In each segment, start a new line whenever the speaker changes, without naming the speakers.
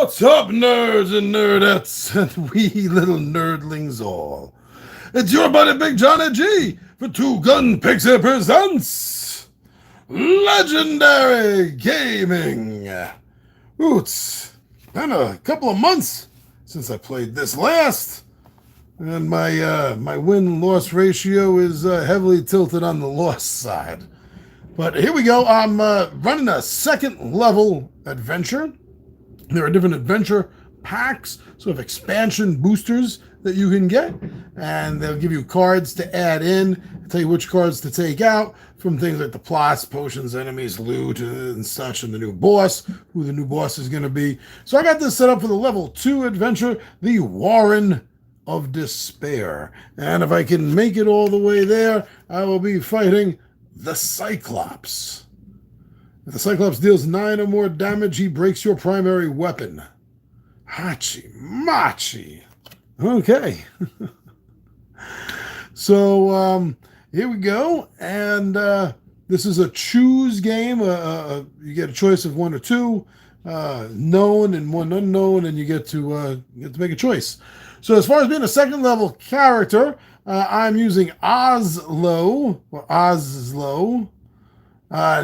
What's up, nerds and nerdettes, and we little nerdlings all? It's your buddy Big Johnny G for Two Gun Pixie presents Legendary Gaming. Ooh, it's been a couple of months since I played this last, and my win-loss ratio is heavily tilted on the loss side. But here we go. I'm running a second level adventure. There are different adventure packs, sort of expansion boosters that you can get, and they'll give you cards to add in, tell you which cards to take out from things like the plots, potions, enemies, loot, and such, and the new boss, who the new boss is going to be. So I got this set up for the level 2 adventure, the Warren of Despair. And if I can make it all the way there, I will be fighting the Cyclops. If the Cyclops deals 9 or more damage, he breaks your primary weapon. Hachi Machi. Okay. So, here we go. And this is a choose game. You get a choice of one or two, known and one unknown, and you get to make a choice. So as far as being a second level character, I'm using Oslo, or Oslo.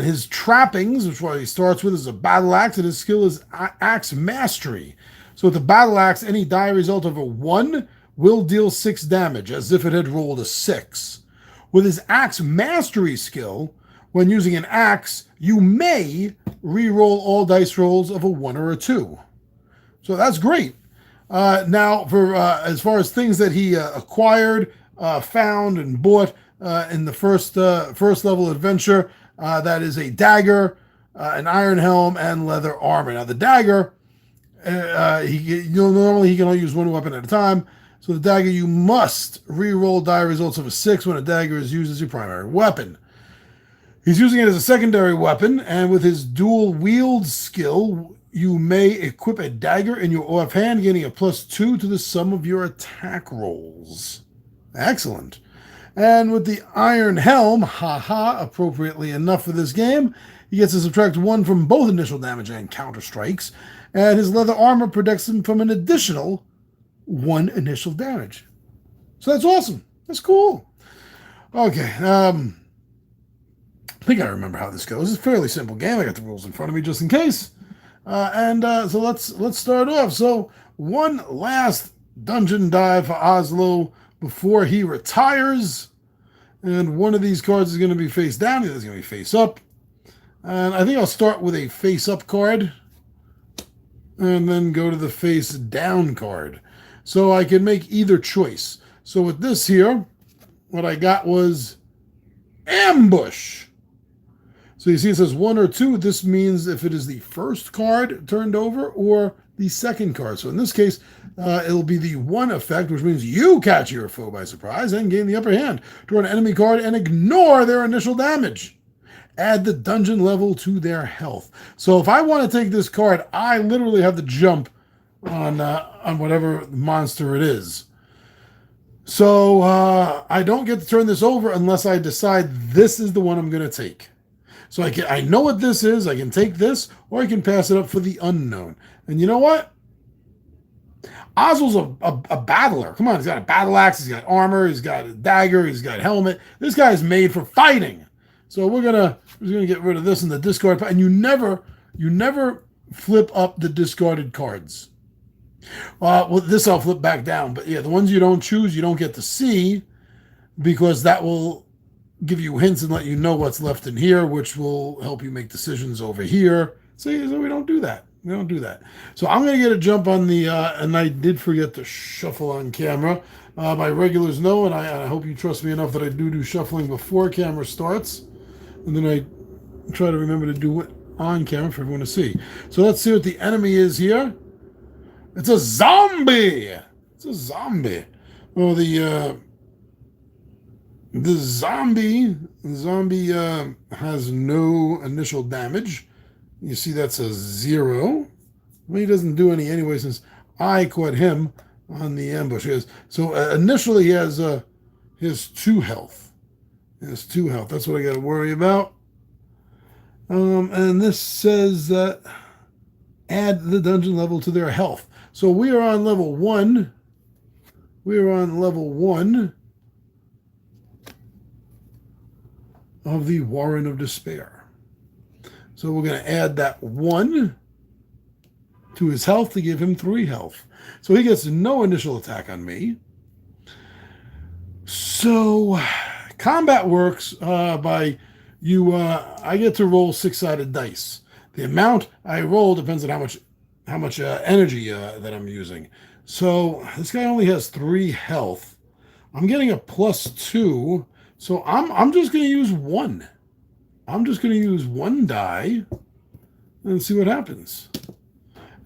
His trappings, which what he starts with, is a battle axe, and his skill is axe mastery. So with the battle axe, any die result of a 1 will deal 6 damage, as if it had rolled a 6. With his axe mastery skill, when using an axe, you may re-roll all dice rolls of a 1 or a 2. So that's great. Now, for as far as things that he acquired, found, and bought in the first level adventure, that is a dagger, an iron helm, and leather armor. Now, the dagger, normally he can only use one weapon at a time. So the dagger, you must re-roll die results of a 6 when a dagger is used as your primary weapon. He's using it as a secondary weapon, and with his dual wield skill, you may equip a dagger in your offhand, gaining a +2 to the sum of your attack rolls. Excellent. And with the Iron Helm, appropriately enough for this game, he gets to subtract 1 from both initial damage and counter strikes, and his leather armor protects him from an additional 1 initial damage. So that's awesome. That's cool. Okay, I think I remember how this goes. It's a fairly simple game. I got the rules in front of me just in case. So let's start off. So one last dungeon dive for Oslo before he retires, and one of these cards is going to be face down, the other is going to be face up, and I think I'll start with a face up card and then go to the face down card, so I can make either choice. So with this here, what I got was ambush. So you see it says 1 or 2. This means if it is the first card turned over or the second card. So in this case, it'll be the 1 effect, which means you catch your foe by surprise and gain the upper hand. Draw an enemy card and ignore their initial damage. Add the dungeon level to their health. So if I want to take this card, I literally have to jump on whatever monster it is. So I don't get to turn this over unless I decide this is the one I'm going to take. So I know what this is. I can take this, or I can pass it up for the unknown. And you know what? Oswald's a battler. Come on, he's got a battle axe, he's got armor, he's got a dagger, he's got a helmet. This guy's made for fighting. So we're gonna get rid of this in the discard. And you never flip up the discarded cards. Well, this I'll flip back down. But yeah, the ones you don't choose, you don't get to see, because that will give you hints and let you know what's left in here, which will help you make decisions over here. So we don't do that. We don't do that. So I'm going to get a jump on the, and I did forget to shuffle on camera. My regulars know, and I hope you trust me enough that I do shuffling before camera starts. And then I try to remember to do it on camera for everyone to see. So let's see what the enemy is here. It's a zombie. It's a zombie. Well, the zombie has no initial damage. You see that's a 0. Well, he doesn't do any anyway since I caught him on the ambush. So initially he has 2 health. He has 2 health. That's what I got to worry about. And this says that add the dungeon level to their health. So we are on level 1. We are on level 1 of the Warren of Despair. So we're going to add that 1 to his health to give him 3 health. So he gets no initial attack on me. So combat works by you. I get to roll 6-sided dice. The amount I roll depends on how much energy that I'm using. So this guy only has 3 health. I'm getting a +2. So I'm just going to use 1. I'm just going to use 1 die and see what happens.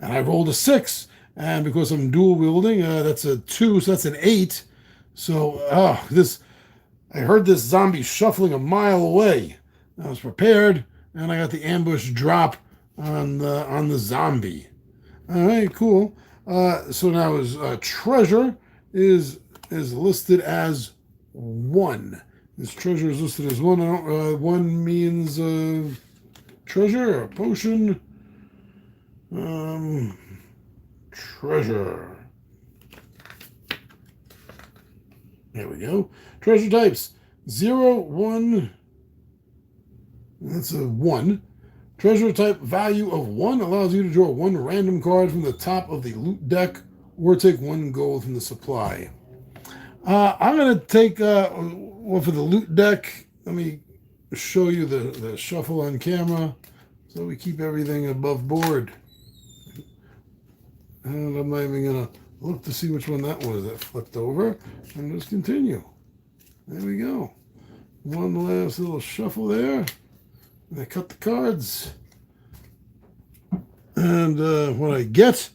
And I rolled a 6, and because I'm dual wielding, that's a 2, so that's an 8. So I heard this zombie shuffling a mile away. I was prepared, and I got the ambush drop on the zombie. All right, cool. So now his treasure is listed as 1. His treasure is listed as 1. 1 means treasure, a potion. Treasure. There we go. Treasure types 0, 1. That's a 1. Treasure type value of 1 allows you to draw 1 random card from the top of the loot deck or take 1 gold from the supply. I'm going to take one for the loot deck. Let me show you the shuffle on camera so we keep everything above board. And I'm not even going to look to see which one that was that flipped over. And just continue. There we go. One last little shuffle there. And I cut the cards. And what I get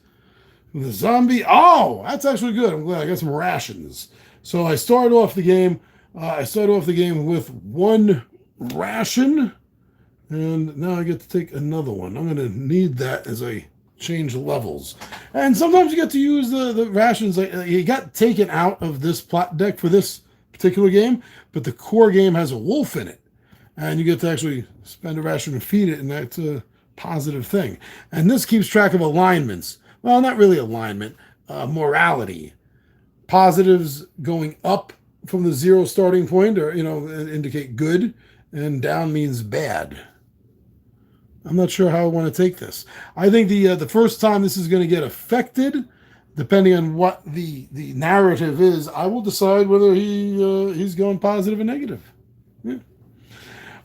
from the zombie, oh, that's actually good. I'm glad I got some rations. So I start off the game. With 1 ration, and now I get to take another one. I'm going to need that as I change levels. And sometimes you get to use the rations. You got taken out of this plot deck for this particular game, but the core game has a wolf in it. And you get to actually spend a ration and feed it, and that's a positive thing. And this keeps track of alignments. Well, not really alignment, morality. Positives going up from the 0 starting point, or indicate good, and down means bad. I'm not sure how I want to take this. I think the first time this is going to get affected, depending on what the narrative is, I will decide whether he's going positive or negative. Yeah.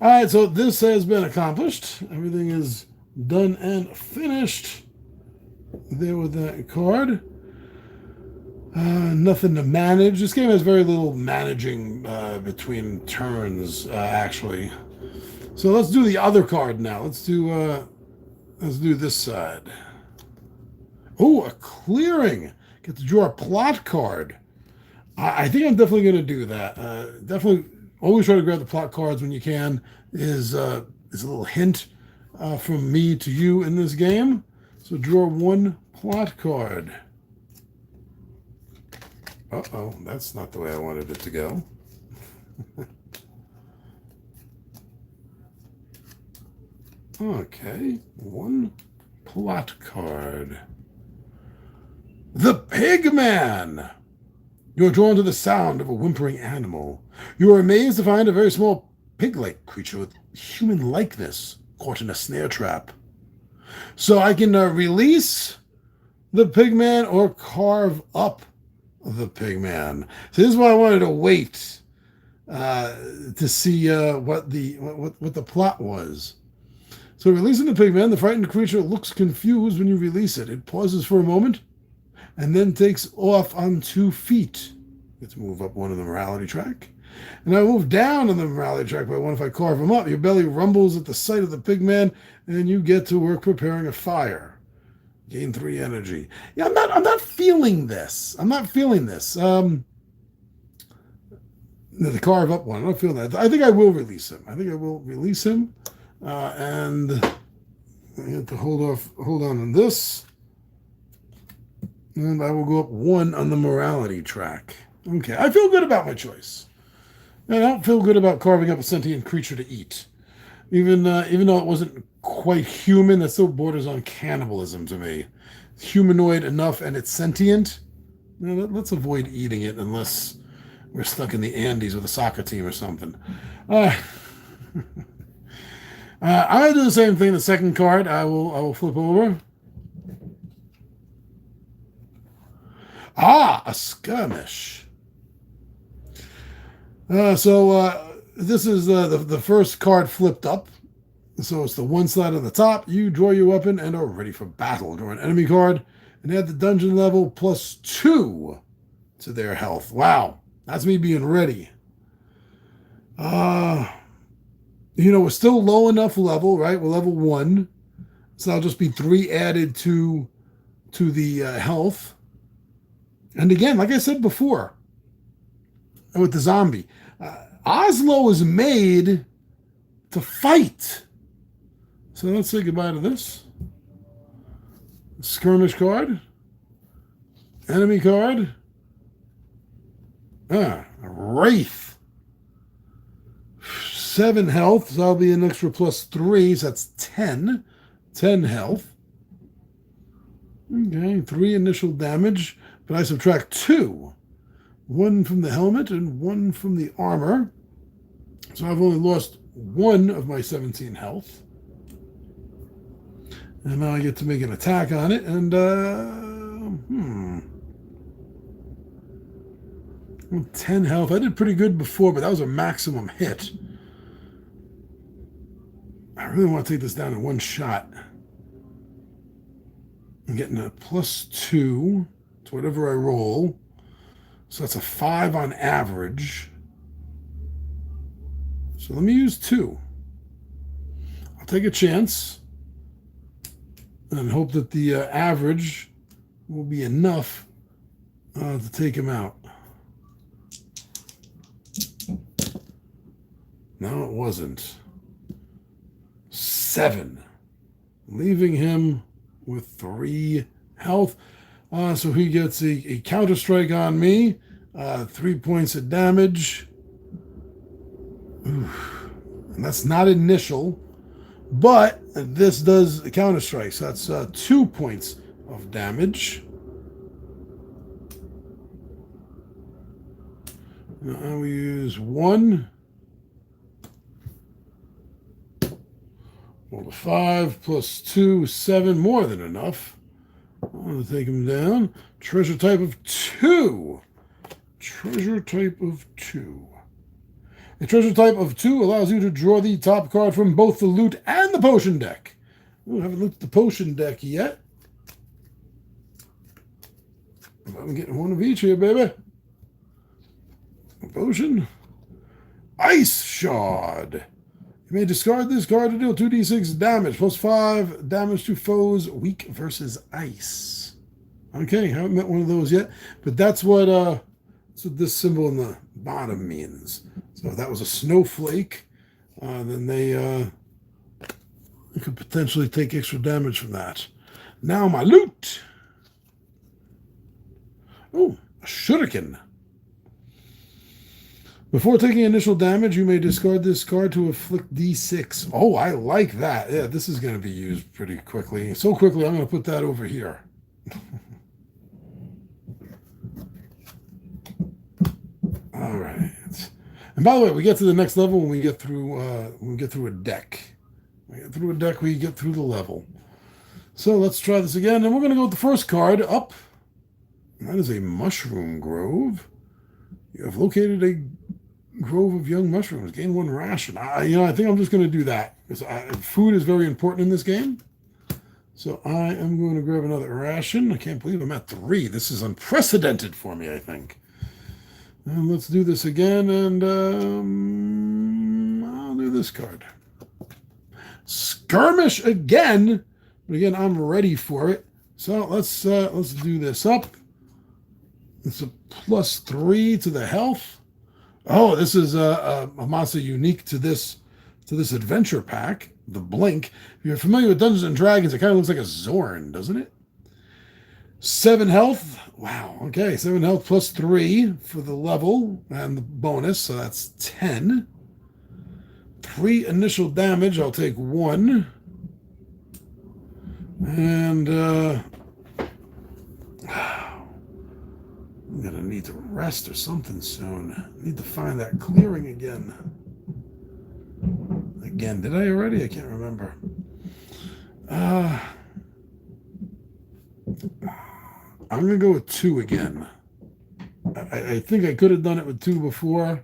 All right, so this has been accomplished. Everything is done and finished. There with that card. Nothing to manage. This game has very little managing between turns, actually. So let's do the other card now. Let's do this side. Oh, a clearing. Get to draw a plot card. I think I'm definitely going to do that. Definitely always try to grab the plot cards when you can. Is a little hint from me to you in this game. So draw 1 plot card. Uh-oh, that's not the way I wanted it to go. Okay, 1 plot card. The Pigman! You are drawn to the sound of a whimpering animal. You are amazed to find a very small pig-like creature with human likeness caught in a snare trap. So I can release the Pigman or carve up the Pigman. So this is why I wanted to wait to see what the plot was. So releasing the Pigman, the frightened creature looks confused when you release it. It pauses for a moment and then takes off on 2 feet. Let's move up 1 on the morality track. And I move down on the morality track by 1 if I carve him up. Your belly rumbles at the sight of the Pigman, and you get to work preparing a fire. Gain 3 energy. Yeah, I'm not feeling this. The carve up one. I'm not feeling that. I think I will release him. And I have to hold on on this. And I will go up 1 on the morality track. Okay, I feel good about my choice. And I don't feel good about carving up a sentient creature to eat. Even though it wasn't quite human. That still borders on cannibalism to me. Humanoid enough and it's sentient. Let's avoid eating it unless we're stuck in the Andes with a soccer team or something. I do the same thing. The second card I will flip over. A skirmish. This is the first card flipped up. So it's the one slot on the top. You draw your weapon and are ready for battle. Draw an enemy card and add the dungeon level +2 to their health. Wow, that's me being ready. We're still low enough level, right? We're level 1. So that'll just be 3 added to the health. And again, like I said before, with the zombie, Oslo is made to fight. So let's say goodbye to this. Skirmish card. Enemy card. Wraith. 7 health, so that'll be an extra +3, so that's 10. 10 health. Okay, 3 initial damage, but I subtract 2. 1 from the helmet and 1 from the armor. So I've only lost 1 of my 17 health. And now I get to make an attack on it, and 10 health. I did pretty good before, but that was a maximum hit. I really want to take this down in one shot. I'm getting a +2 to whatever I roll. So that's a 5 on average. So let me use 2. I'll take a chance and hope that the average will be enough to take him out. No, it wasn't. 7. Leaving him with 3 health. So he gets a counter strike on me. 3 points of damage. Oof. And that's not initial. But this does counter strike. So that's 2 points of damage. Now we use 1. Roll a 5 +2, 7, more than enough. I'm going to take him down. Treasure type of 2. Treasure type of 2. A treasure type of 2 allows you to draw the top card from both the loot and the potion deck. I haven't looked at the potion deck yet. I'm getting one of each here, baby. A potion. Ice Shard. You may discard this card to deal 2d6 damage, +5 damage to foes weak versus ice. Okay, haven't met one of those yet, but that's what this symbol in the bottom means. So if that was a snowflake, then they could potentially take extra damage from that. Now my loot. Oh, a shuriken. Before taking initial damage, you may discard this card to inflict d6. Oh, I like that. Yeah, this is going to be used pretty quickly. So quickly, I'm going to put that over here. All right. And by the way, we get to the next level when we get through a deck. We get through a deck, we get through the level. So let's try this again. And we're going to go with the first card up. That is a mushroom grove. You have located a grove of young mushrooms. Gain 1 ration. I think I'm just going to do that because food is very important in this game. So I am going to grab another ration. I can't believe I'm at 3. This is unprecedented for me, I think. And let's do this again, and I'll do this card. Skirmish again. But again, I'm ready for it. So let's do this up. It's a +3 to the health. Oh, this is a monster unique to this adventure pack, the Blink. If you're familiar with Dungeons and Dragons, it kind of looks like a Zorn, doesn't it? 7 health. Wow. Okay, 7 health +3 for the level and the bonus, so that's 10. 3 initial damage. I'll take 1. And I'm gonna need to rest or something soon. I need to find that clearing again. Again, did I already? I can't remember. I'm gonna go with 2 again. I think I could have done it with 2 before.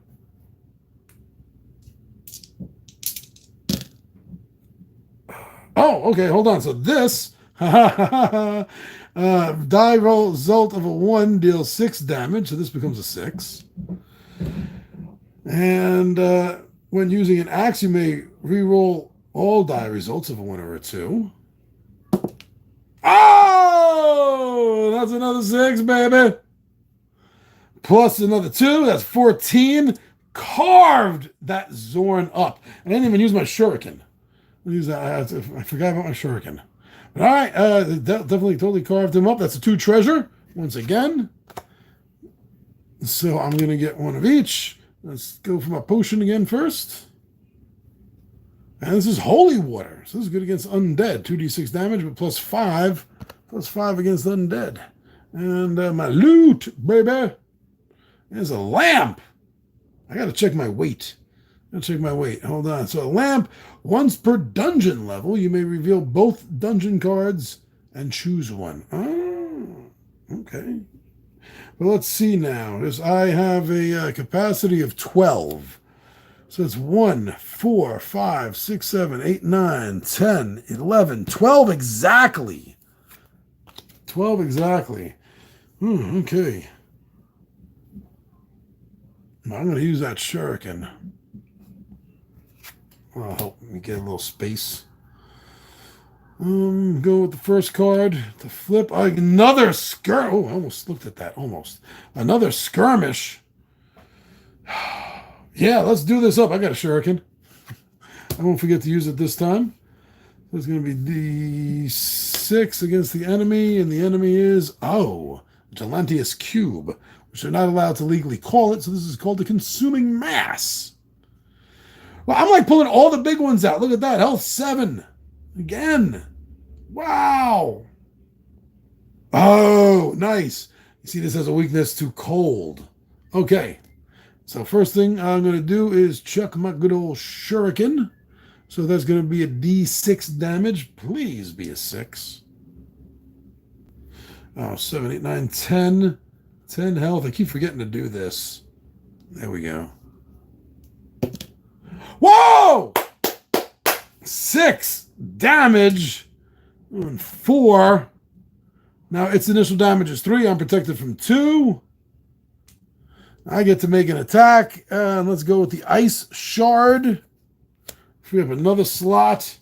Oh, okay, hold on. So this die result of a 1 deals 6 damage, so this becomes a 6. And when using an axe, you may re-roll all die results of a 1 or a 2. Oh, that's another 6, baby. Plus another 2, that's 14. Carved that Zorn up. I didn't even use my shuriken. I forgot about my shuriken. But all right, definitely totally carved him up. That's a 2 treasure once again. So I'm going to get 1 of each. Let's go for my potion again first. And this is holy water. So this is good against undead. 2d6 damage, but plus 5. Plus 5 against undead. And my loot, baby. There's a lamp. I got to check my weight. Hold on. So a lamp, once per dungeon level, you may reveal both dungeon cards and choose one. Oh, okay. Well, let's see now. I have a capacity of 12. So it's 1, 4, 5, 6, 7, 8, 9, 10, 11, 12 exactly. 12 exactly. Okay. I'm going to use that shuriken. Well, help me get a little space. Go with the first card to flip. Another Oh, I almost looked at that. Almost. Another skirmish. Yeah, let's do this up. I got a shuriken. I won't forget to use it this time. So it's going to be D6 against the enemy, and the enemy is, Gelentius Cube, which they're not allowed to legally call it, so this is called the Consuming Mass. Well, I'm like pulling all the big ones out. Look at that. Health 7. Again. Wow. Oh, nice. You see, this has a weakness to cold. Okay. So first thing I'm going to do is chuck my good old shuriken. So that's going to be a D6 damage. Please be a 6. 7, 8, 9, 10. 10 health. I keep forgetting to do this. There we go. Whoa! 6 damage and 4. Now its initial damage is 3. I'm protected from 2. I get to make an attack. Let's go with the Ice Shard. We have another slot.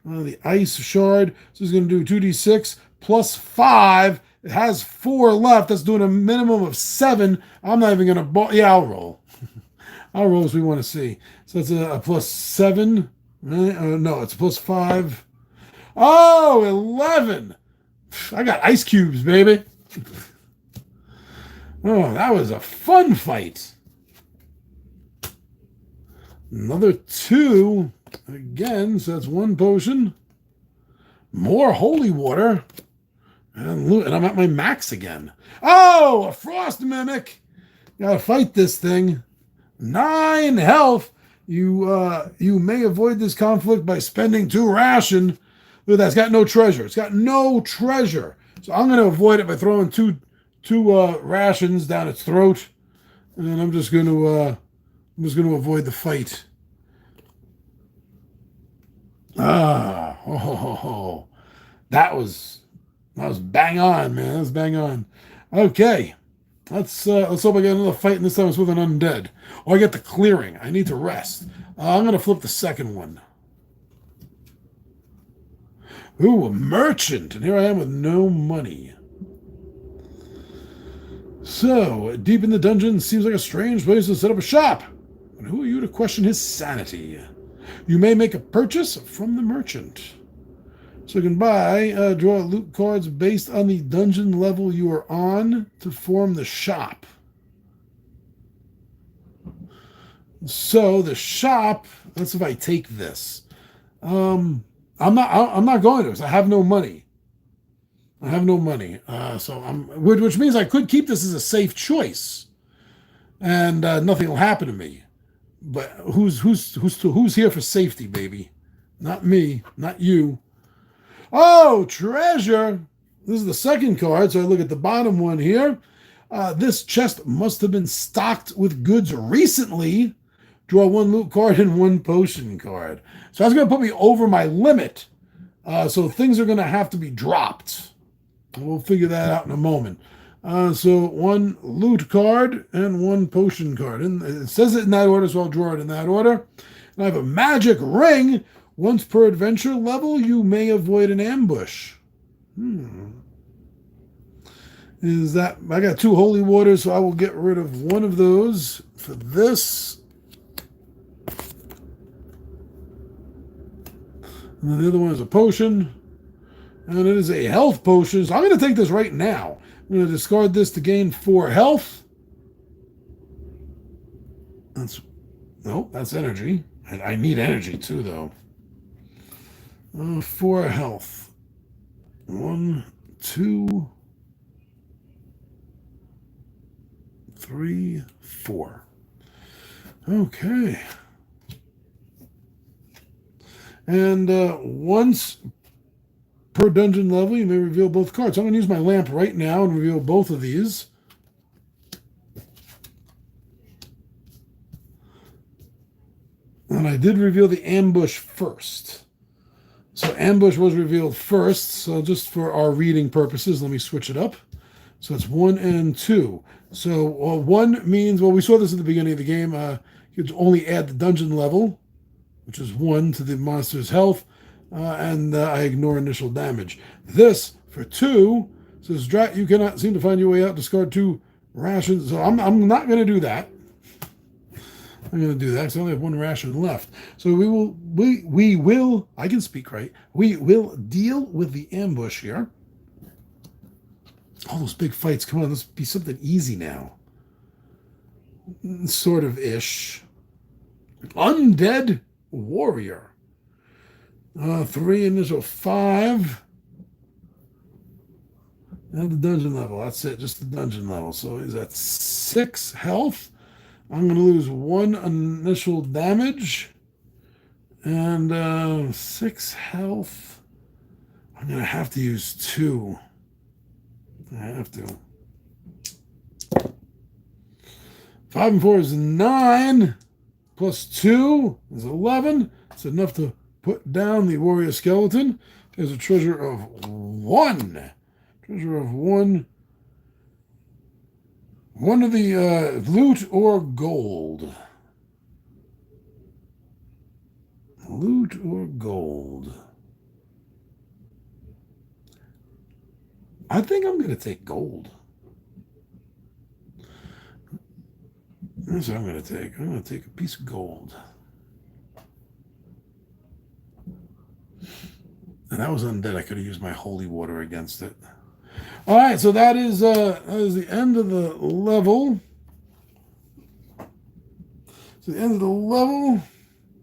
The Ice Shard. So it's going to do 2d6 plus 5. It has 4 left. That's doing a minimum of 7. I'm not even going to... Yeah, I'll roll. I'll roll as we want to see. So it's a plus 7. No, it's plus 5. Oh, 11. I got ice cubes, baby. Oh, that was a fun fight. Another 2. Again, so that's 1 potion. More holy water. And I'm at my max again. Oh, a frost mimic. Gotta fight this thing. 9 health. You may avoid this conflict by spending 2 ration. Look at that. It's got no treasure. It's got no treasure. So I'm going to avoid it by throwing two rations down its throat, and I'm just going to avoid the fight. That was bang on, man. That was bang on. Okay. Let's hope I get another fight, and this time it's with an undead. Or I get the clearing. I need to rest. I'm going to flip the second one. Ooh, a merchant. And here I am with no money. So, deep in the dungeon seems like a strange place to set up a shop. And who are you to question his sanity? You may make a purchase from the merchant. So you can draw loot cards based on the dungeon level you are on to form the shop. So the shop, let's see if I take this. I'm not going to, because I have no money. I have no money. Which means I could keep this as a safe choice, and nothing will happen to me. But who's here for safety, baby? Not me, not you. Oh, treasure! This is the second card, so I look at the bottom one here. This chest must have been stocked with goods recently. Draw one loot card and one potion card. So that's going to put me over my limit. So things are going to have to be dropped. We'll figure that out in a moment. So one loot card and one potion card. And it says it in that order, so I'll draw it in that order. And I have a magic ring. Once per adventure level, you may avoid an ambush. Is that... I got 2 holy waters, so I will get rid of one of those for this. And then the other one is a potion. And it is a health potion. So I'm going to take this right now. I'm going to discard this to gain 4 health. That's energy. I need energy too, though. 4 health. 1, 2, 3, 4. Okay. And once per dungeon level, you may reveal both cards. So I'm going to use my lamp right now and reveal both of these. And I did reveal the ambush first. So ambush was revealed first. So just for our reading purposes, let me switch it up. So it's 1 and 2. So 1 means, well, we saw this at the beginning of the game. You could only add the dungeon level, which is 1 to the monster's health. And I ignore initial damage. This, for 2, says, you cannot seem to find your way out. Discard 2 rations. So I'm not going to do that. I'm going to do that because I only have 1 ration left. So we will, I can speak right. We will deal with the ambush here. All those big fights, come on, let's be something easy now. Sort of ish. Undead warrior. 3 initial 5. And the dungeon level. That's it, just the dungeon level. So is that 6 health? I'm going to lose 1 initial damage. And 6 health. I'm going to have to use 2. I have to. 5 and 4 is 9. Plus 2 is 11. It's enough to put down the warrior skeleton. There's a treasure of 1. Treasure of 1. 1 of the loot or gold. Loot or gold. I think I'm going to take gold. That's what I'm going to take. I'm going to take a piece of gold. And that was undead. I could have used my holy water against it. All right, so that is the end of the level. So the end of the level.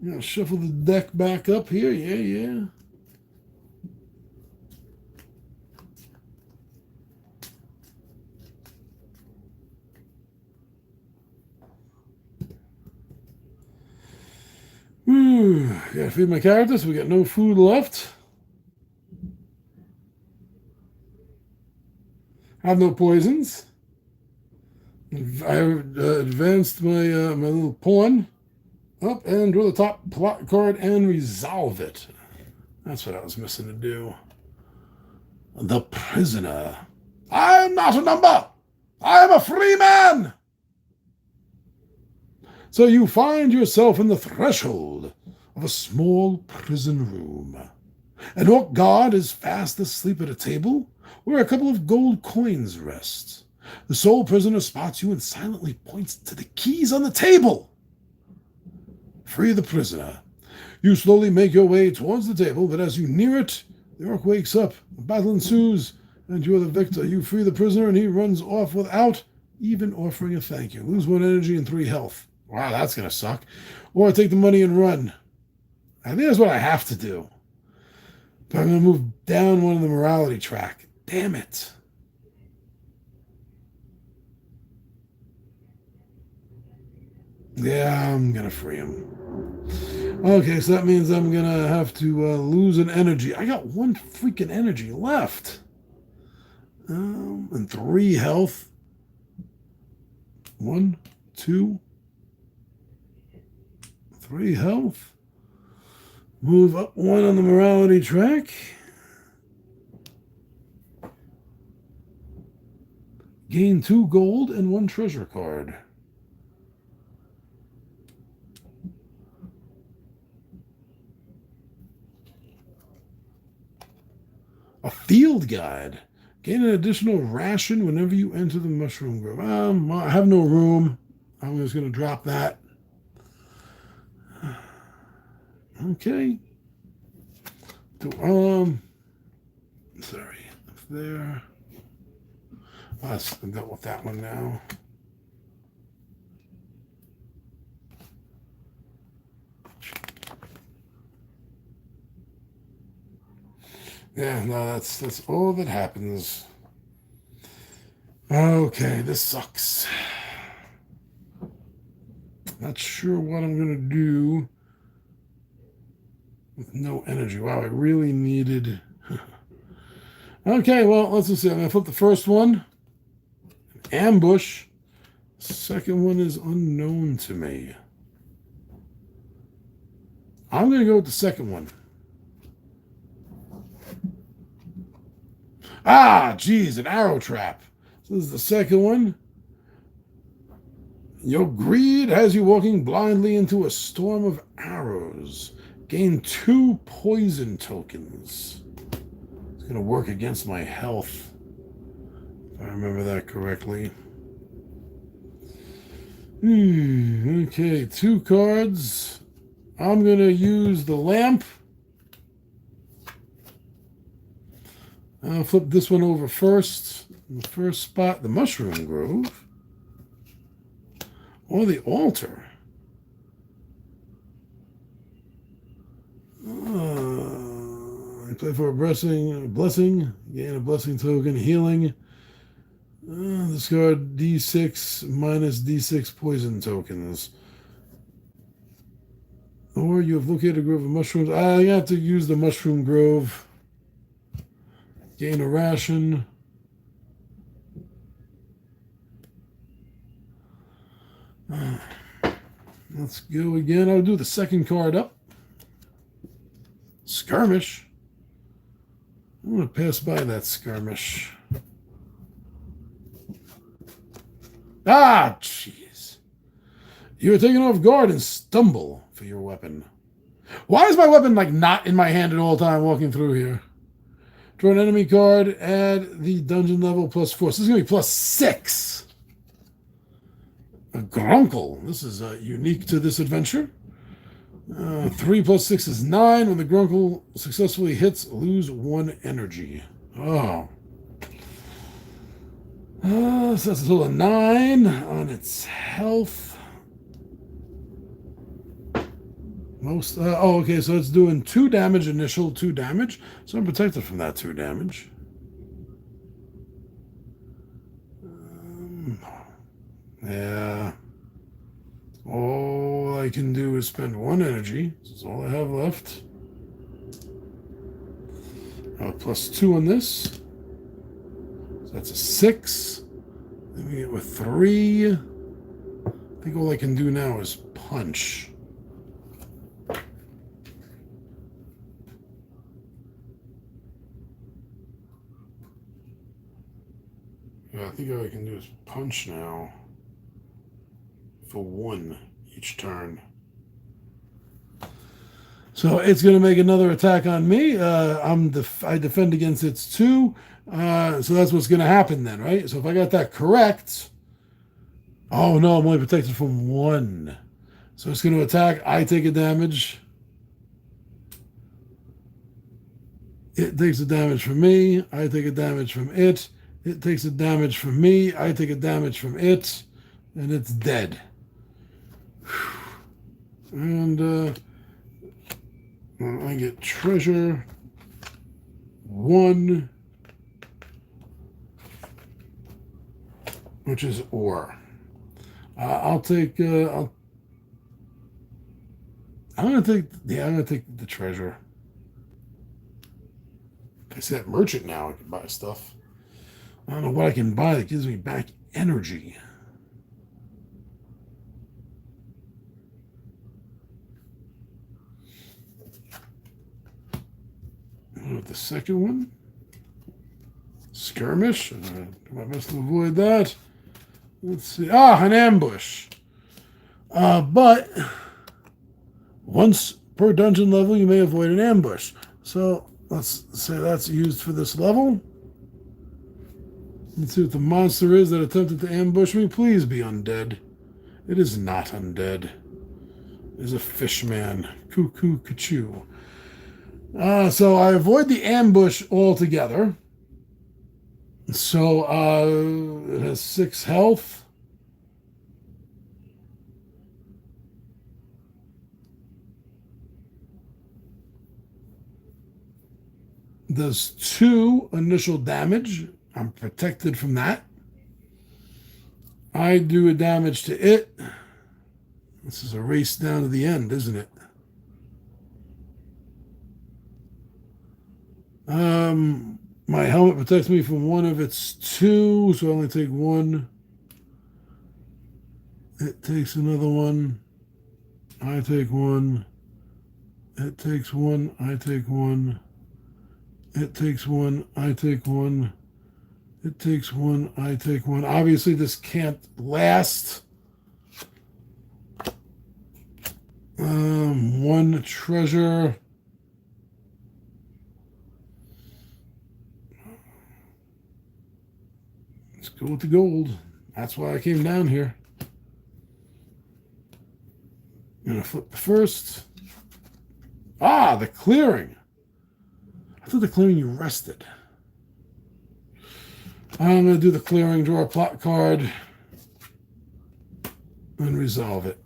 I'm going to shuffle the deck back up here. Yeah. Gotta feed my characters. We got no food left. Have no poisons. I advanced my my little pawn up and draw the top plot card and resolve it. That's what I was missing to do. The prisoner. I am not a number. I am a free man. So you find yourself in the threshold of a small prison room. An orc guard is fast asleep at a table where a couple of gold coins rest. The sole prisoner spots you and silently points to the keys on the table. Free the prisoner. You slowly make your way towards the table, but as you near it, the orc wakes up. A battle ensues, and you are the victor. You free the prisoner, and he runs off without even offering a thank you. Lose 1 energy and 3 health. Wow, that's going to suck. Or take the money and run. I think that's what I have to do. But I'm going to move down one of the morality track. Damn it. Yeah, I'm going to free him. Okay, so that means I'm going to have to lose an energy. I got one freaking energy left. And 3 health. 1, 2, 3 health. Move up 1 on the morality track. Gain 2 gold and 1 treasure card. A field guide. Gain an additional ration whenever you enter the mushroom grove. I have no room. I'm just going to drop that. Okay. Sorry. Up there. I've dealt with that one now. Yeah, no, that's all that happens. Okay, this sucks. Not sure what I'm gonna do with no energy. Wow, I really needed. Okay, well, let's just see. I'm gonna flip the first one. Ambush. Second one is unknown to me. I'm gonna go with the second one. Ah, geez, an arrow trap. So this is the second one. Your greed has you walking blindly into a storm of arrows. Gain 2 poison tokens. It's going to work against my health, if I remember that correctly. Okay, 2 cards. I'm going to use the lamp. I'll flip this one over first. In the first spot, the mushroom grove. Or the altar. I play for a blessing. Gain a blessing token. Healing. Discard D6 minus D6 poison tokens. Or you have located a grove of mushrooms. I have to use the mushroom grove. Gain a ration. Let's go again. I'll do the second card up. Skirmish. I'm going to pass by that skirmish. Ah, jeez. You're taken off guard and stumble for your weapon. Why is my weapon like not in my hand at all time walking through here? Draw an enemy card, add the dungeon level +4. So this is going to be +6. A Grunkle. This is unique to this adventure. 3 + 6 is 9. When the Grunkle successfully hits, lose 1 energy. Oh. So that's a total of 9 on its health. Okay, so it's doing 2 damage, initial 2 damage. So I'm protected from that 2 damage. Yeah. All I can do is spend 1 energy. That's all I have left. +2 on this. So that's a 6. Then we get with 3. I think all I can do now is punch. Yeah, I think all I can do is punch now for 1 each turn. So it's going to make another attack on me. I defend against its 2. So that's what's going to happen then, right? So if I got that correct, oh no, I'm only protected from 1. So it's going to attack. I take a damage. It takes a damage from me. I take a damage from it. It takes a damage from me. I take a damage from it. And it's dead. And I get treasure. 1, which is ore. I'll take. I'm gonna take. Yeah, I'm gonna take the treasure. I see that merchant now. I can buy stuff. I don't know what I can buy that gives me back energy. With the second one, skirmish. Do my best to avoid that. Let's see. An ambush. But once per dungeon level, you may avoid an ambush. So let's say that's used for this level. Let's see what the monster is that attempted to ambush me. Please be undead. It is not undead. It is a fishman. Cuckoo, cachoo. So I avoid the ambush altogether. So it has 6 health. Does 2 initial damage. I'm protected from that. I do a damage to it. This is a race down to the end, isn't it? My helmet protects me from one of its 2, so I only take 1. It takes another 1. I take 1. It takes 1. I take 1. It takes 1. I take 1. It takes 1. I take 1. Obviously, this can't last. 1 treasure. Let's go with the gold. That's why I came down here. I'm going to flip the first. The clearing. I thought the clearing you rested. I'm going to do the clearing, draw a plot card, and resolve it.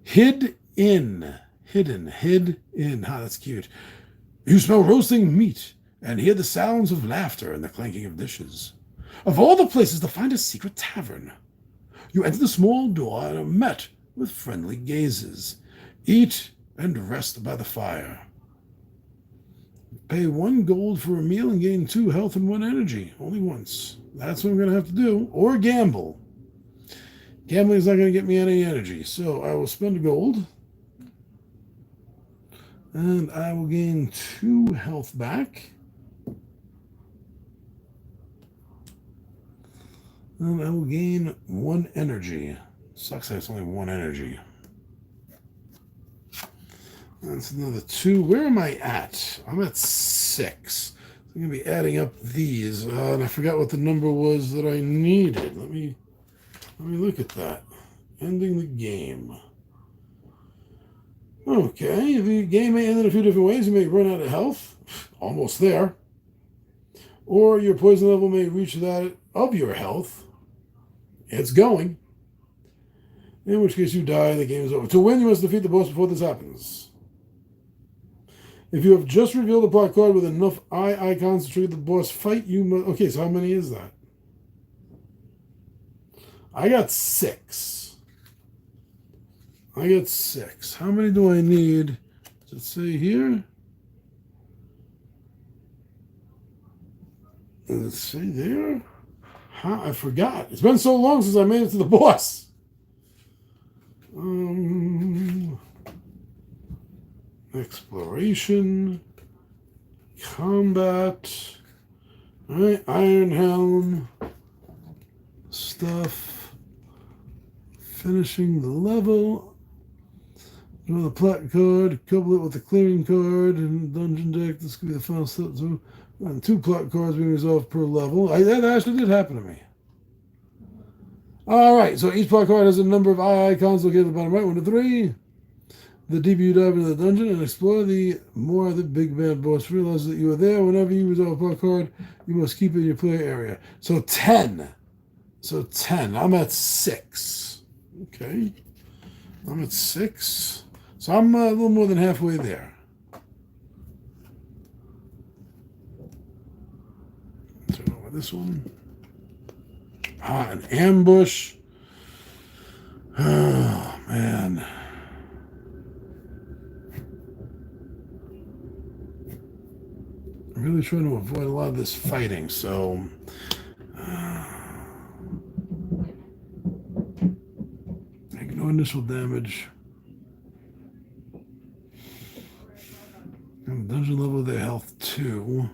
Hid in. That's cute. You smell roasting meat and hear the sounds of laughter and the clanking of dishes. Of all the places to find a secret tavern, you enter the small door and are met with friendly gazes. Eat and rest by the fire. Pay 1 gold for a meal and gain 2 health and 1 energy. Only once. That's what I'm going to have to do. Or gamble. Gambling is not going to get me any energy. So I will spend a gold. And I will gain 2 health back. And I will gain 1 energy. Sucks that it's only 1 energy. That's another 2. Where am I at? I'm at 6. So I'm going to be adding up these. And I forgot what the number was that I needed. Let me look at that. Ending the game. Okay. The game may end in a few different ways. You may run out of health. Almost there. Or your poison level may reach that of your health. It's going. In which case you die and the game is over. To win, you must defeat the boss before this happens. If you have just revealed the plot card with enough eye icons to trigger the boss fight, you must... Okay, so how many is that? I got 6. How many do I need? Does it say here? Does it say there? I forgot. It's been so long since I made it to the boss. Exploration, combat, all right, Iron Helm, stuff, finishing the level, draw the plot card, couple it with the clearing card, and dungeon deck. This could be the final step. So, 2 plot cards being resolved per level. That actually did happen to me. All right, so each plot card has a number of eye icons located at the bottom right, 1 to 3. The deeper you dive into the dungeon and explore, the more the big bad boss realizes that you are there. Whenever you resolve a plot card, you must keep it in your player area. So 10. I'm at 6. Okay. I'm at 6. So I'm a little more than halfway there. this one. Ah, an ambush. Oh, man. I'm really trying to avoid a lot of this fighting, so... ignore initial damage. And dungeon level of their health, too.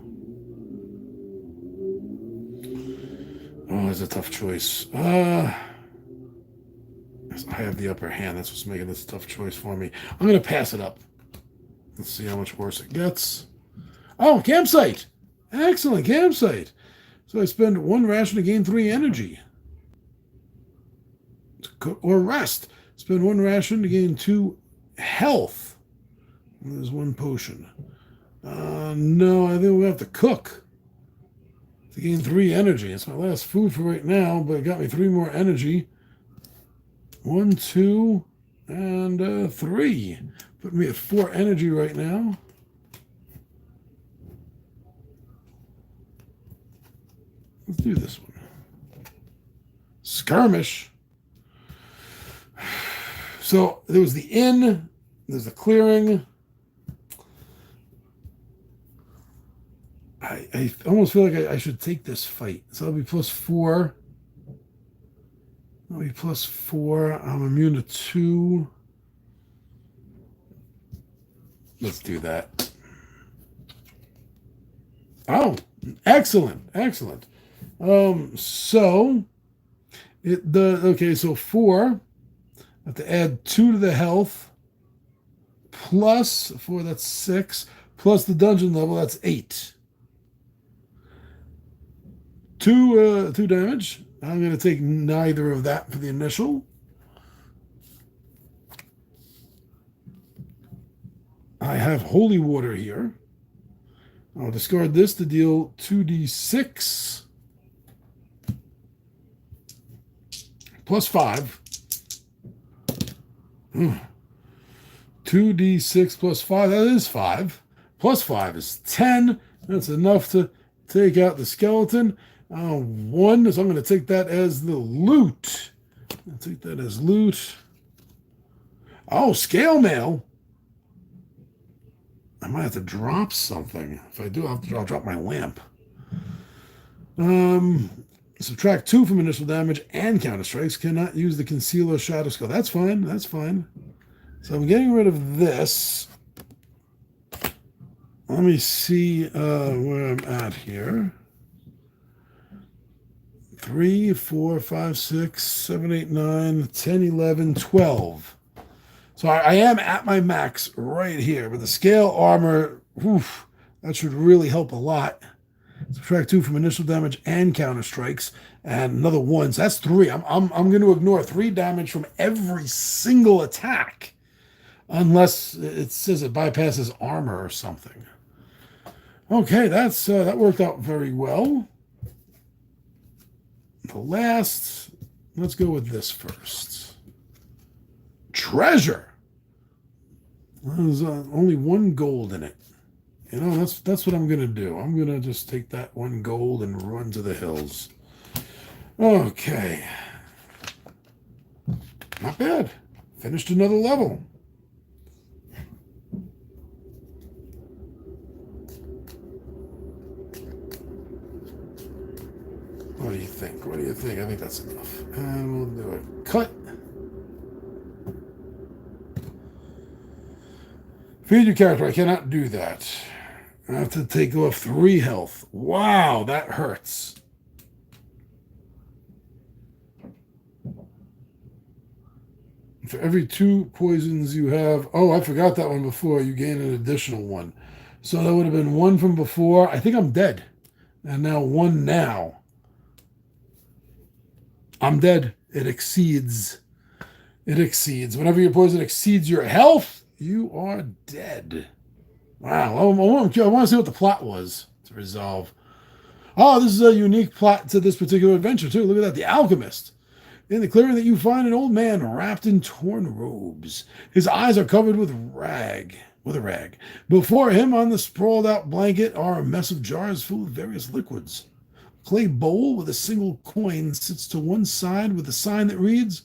Oh, that's a tough choice. I have the upper hand. That's what's making this a tough choice for me. I'm going to pass it up. Let's see how much worse it gets. Oh, campsite. Excellent, campsite. So I spend 1 ration to gain 3 energy. Or rest. Spend 1 ration to gain 2 health. There's 1 potion. No, I think we'll have to cook to gain 3 energy. It's my last food for right now, but it got me 3 more energy. 1, 2, and 3. Put me at 4 energy right now. Let's do this one. Skirmish. So there was the inn. There's the clearing. I almost feel like I should take this fight. So that'll be +4. That'll be +4. I'm immune to 2. Let's do that. Oh, excellent, excellent. So okay, so 4. I have to add 2 to the health. Plus 4, that's 6. Plus the dungeon level, that's 8. 2 damage. I'm going to take neither of that for the initial. I have holy water here. I'll discard this to deal 2d6 plus 5. 2d6 plus 5, that is 5. Plus 5 is 10. That's enough to take out the skeleton. 1, so I'm going to take that as the loot. I'll take that as loot. Oh, scale mail. I might have to drop something. If I do, I'll drop my lamp. Subtract 2 from initial damage and counter strikes. Cannot use the conceal or shadow skill. That's fine. That's fine. So I'm getting rid of this. Let me see where I'm at here. 3, 4, 5, 6, 7, 8, 9, 10, 11, 12. So I am at my max right here. But the scale armor, that should really help a lot. Subtract 2 from initial damage and counter strikes, and another 1. So that's 3. I'm going to ignore 3 damage from every single attack, unless it says it bypasses armor or something. Okay, that worked out very well. The last, let's go with this first. Treasure. There's only 1 gold in it. You know, that's what I'm going to do. I'm going to just take that 1 gold and run to the hills. Okay. Not bad. Finished another level. What do you think? What do you think? I think that's enough. And we'll do a cut. Feed your character. I cannot do that. I have to take off 3 health. Wow, that hurts. For every 2 poisons you have... Oh, I forgot that one before. You gain an additional 1. So that would have been 1 from before. I think I'm dead. And now 1 now. I'm dead. It exceeds. It exceeds. Whenever your poison exceeds your health, you are dead. Wow. I want to see what the plot was to resolve. Oh, this is a unique plot to this particular adventure, too. Look at that. The Alchemist. In the clearing that you find an old man wrapped in torn robes. His eyes are covered with a rag. Before him on the sprawled out blanket are a mess of jars full of various liquids. clay bowl with a single coin sits to one side with a sign that reads,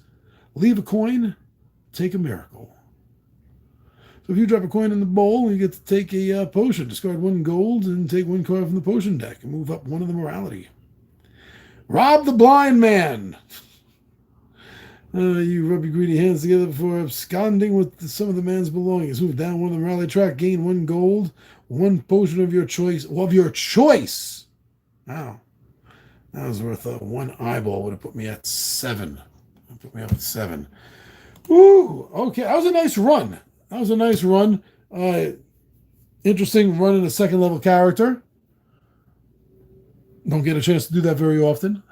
leave a coin, take a miracle. So if you drop a coin in the bowl, you get to take a potion. Discard 1 gold and take 1 card from the potion deck and move up 1 of the morality. Rob the blind man. You rub your greedy hands together before absconding with some of the man's belongings. Move down 1 of the morality track, gain 1 gold, 1 potion of your choice. Of your choice! Wow. That was worth 1 eyeball. Would have put me at 7. Put me up at 7. Woo! Okay, that was a nice run. Interesting running a 2nd level character. Don't get a chance to do that very often.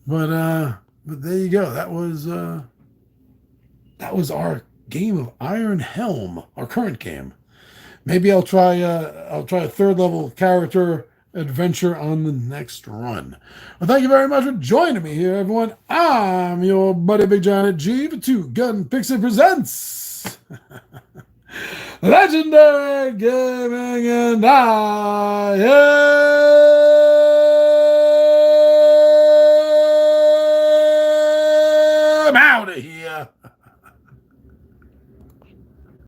But there you go. That was our game of Iron Helm, our current game. Maybe I'll try a 3rd level character adventure on the next run. Well, thank you very much for joining me here, everyone. I'm your buddy Big Giant G for Two Gun Pixel Presents Legendary Gaming, and I am